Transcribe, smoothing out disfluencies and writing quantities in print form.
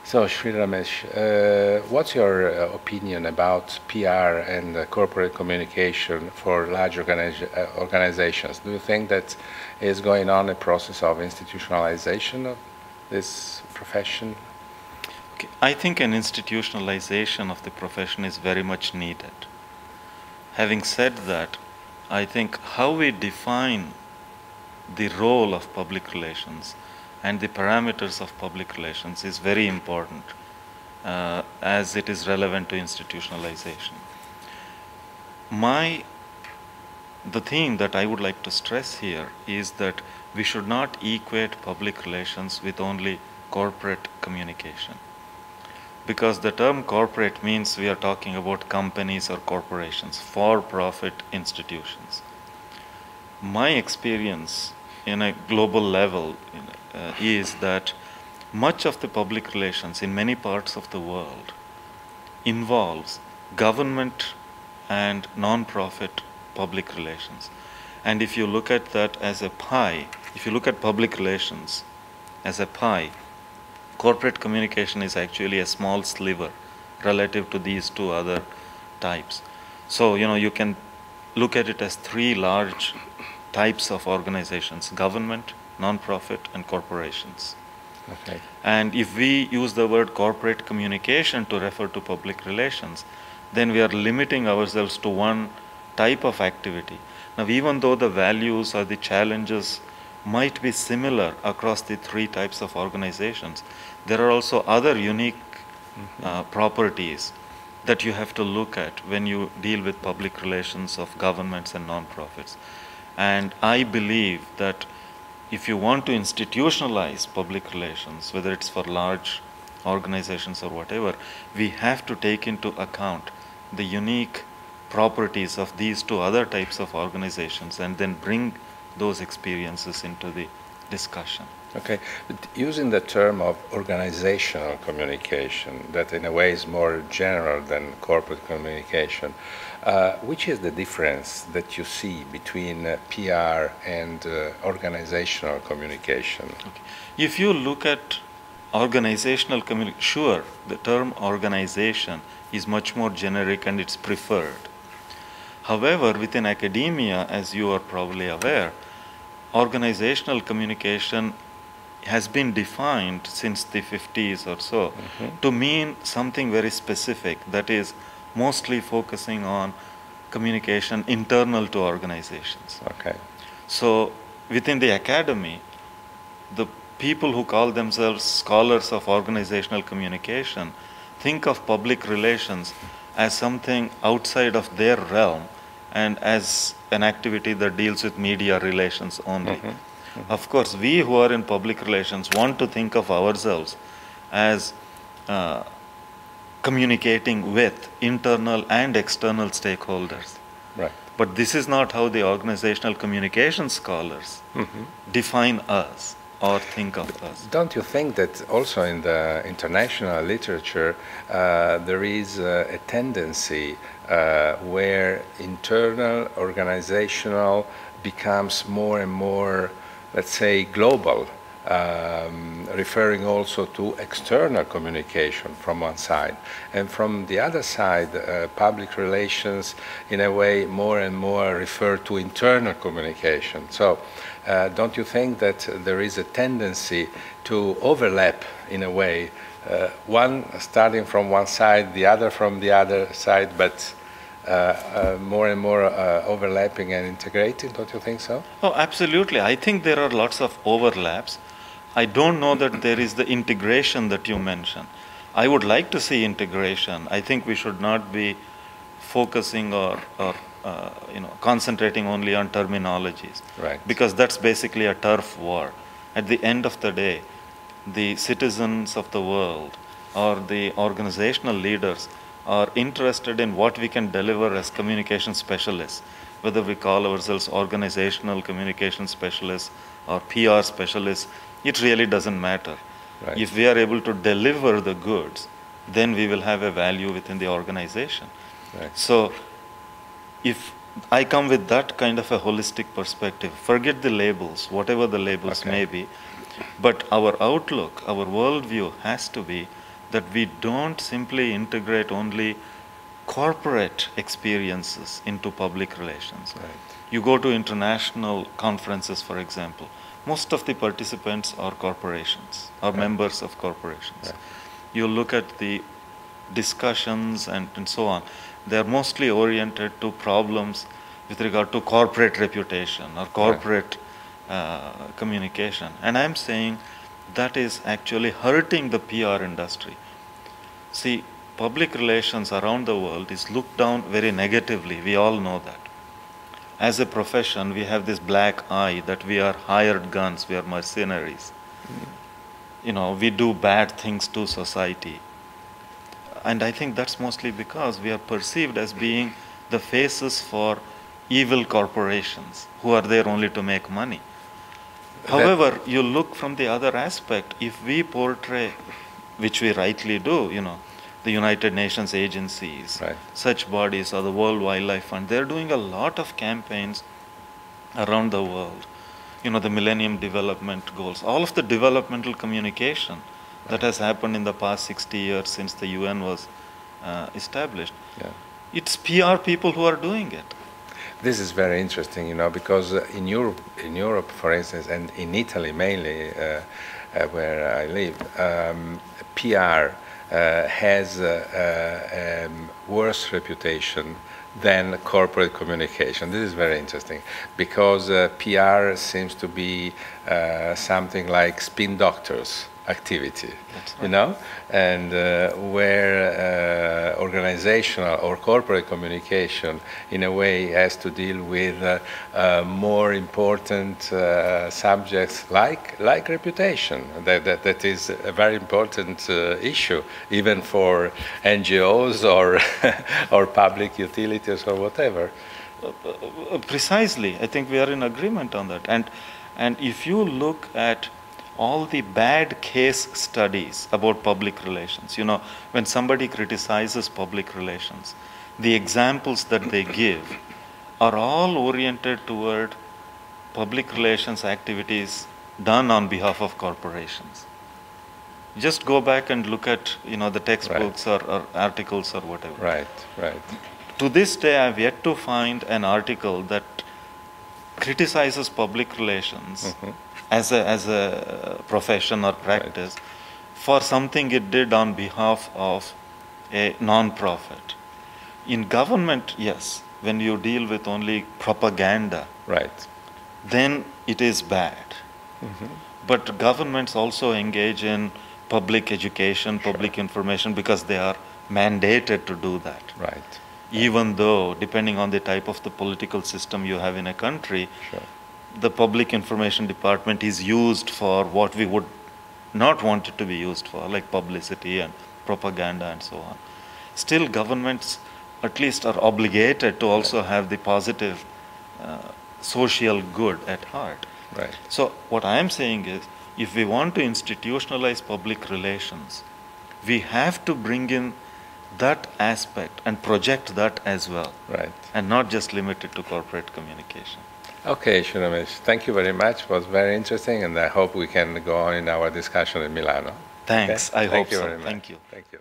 So, Sriramesh, what's your opinion about PR and corporate communication for large organizations? Do you think that is going on a process of institutionalization of this profession? Okay. I think an institutionalization of the profession is very much needed. Having said that, I think how we define the role of public relations and the parameters of public relations is very important as it is relevant to institutionalization. The theme that I would like to stress here is that we should not equate public relations with only corporate communication. Because the term corporate means we are talking about companies or corporations, for-profit institutions. My experience in a global level is that much of the public relations in many parts of the world involves government and non-profit public relations. And if you look at that as a pie, if you look at public relations as a pie, corporate communication is actually a small sliver relative to these two other types. So, you can look at it as three large types of organizations: government, non-profit, and corporations. Okay. And if we use the word corporate communication to refer to public relations, then we are limiting ourselves to one type of activity. Now, even though the values or the challenges might be similar across the three types of organizations, there are also other unique properties that you have to look at when you deal with public relations of governments and non-profits. And I believe that if you want to institutionalize public relations, whether it's for large organizations or whatever, we have to take into account the unique properties of these two other types of organizations and then bring those experiences into the discussion. Okay, but using the term of organizational communication, that in a way is more general than corporate communication, which is the difference that you see between PR and organizational communication? Okay. If you look at organizational communication, sure, the term organization is much more generic and it's preferred. However, within academia, as you are probably aware, organizational communication has been defined since the 50s or so to mean something very specific, that is mostly focusing on communication internal to organizations. Okay. So within the academy, the people who call themselves scholars of organizational communication think of public relations as something outside of their realm and as an activity that deals with media relations only. Of course, we who are in public relations want to think of ourselves as communicating with internal and external stakeholders. Right. But this is not how the organizational communication scholars define us or think of us. Don't you think that also in the international literature there is a tendency where internal organizational becomes more and more, let's say, global, referring also to external communication from one side, and from the other side, public relations in a way more and more refer to internal communication. So don't you think that there is a tendency to overlap in a way, one starting from one side, the other from the other side, but more and more overlapping and integrating? Don't you think so? Oh, absolutely. I think there are lots of overlaps. I don't know that there is the integration that you mentioned. I would like to see integration. I think we should not be focusing or concentrating only on terminologies. Right. Because that's basically a turf war. At the end of the day, the citizens of the world or the organizational leaders are interested in what we can deliver as communication specialists, whether we call ourselves organizational communication specialists or PR specialists. It really doesn't matter. Right. If we are able to deliver the goods, then we will have a value within the organization. Right. So if I come with that kind of a holistic perspective, forget the labels, whatever the labels may be, but our outlook, our worldview has to be that we don't simply integrate only corporate experiences into public relations. Right. You go to international conferences, for example, most of the participants are corporations, are members of corporations. Right. You look at the discussions and so on, they are mostly oriented to problems with regard to corporate reputation or corporate communication. And I'm saying that is actually hurting the PR industry. See, public relations around the world is looked down very negatively. We all know that. As a profession, we have this black eye that we are hired guns, we are mercenaries. You know, we do bad things to society. And I think that's mostly because we are perceived as being the faces for evil corporations who are there only to make money. However, you look from the other aspect, if we portray, which we rightly do, you know, the United Nations agencies, right. such bodies, or the World Wildlife Fund, they're doing a lot of campaigns around the world. You know, the Millennium Development Goals, all of the developmental communication that has happened in the past 60 years since the UN was established. Yeah. It's PR people who are doing it. This is very interesting, you know, because in Europe, for instance, and in Italy mainly, where I live, PR has a worse reputation than corporate communication. This is very interesting because PR seems to be something like spin doctors activity, you know, and where organizational or corporate communication in a way has to deal with more important subjects like reputation. That is a very important issue even for NGOs or or public utilities or whatever. Precisely, I think we are in agreement on that. And if you look at all the bad case studies about public relations, you know, when somebody criticizes public relations, the examples that they give are all oriented toward public relations activities done on behalf of corporations. Just go back and look at, you know, the textbooks or articles or whatever. Right, right. To this day, I've yet to find an article that criticizes public relations as a profession or practice for something it did on behalf of a non-profit. In government, yes, when you deal with only propaganda, then it is bad. But governments also engage in public education, public information, because they are mandated to do that. Even though, depending on the type of the political system you have in a country, the public information department is used for what we would not want it to be used for, like publicity and propaganda and so on. Still, governments at least are obligated to also have the positive social good at heart. So what I am saying is, if we want to institutionalize public relations, we have to bring in that aspect and project that as well, and not just limit it to corporate communication. Okay, Sriramesh, thank you very much. It was very interesting, and I hope we can go on in our discussion in Milano. Thanks. Okay? I hope so. Thank you very much. Thank you. Thank you.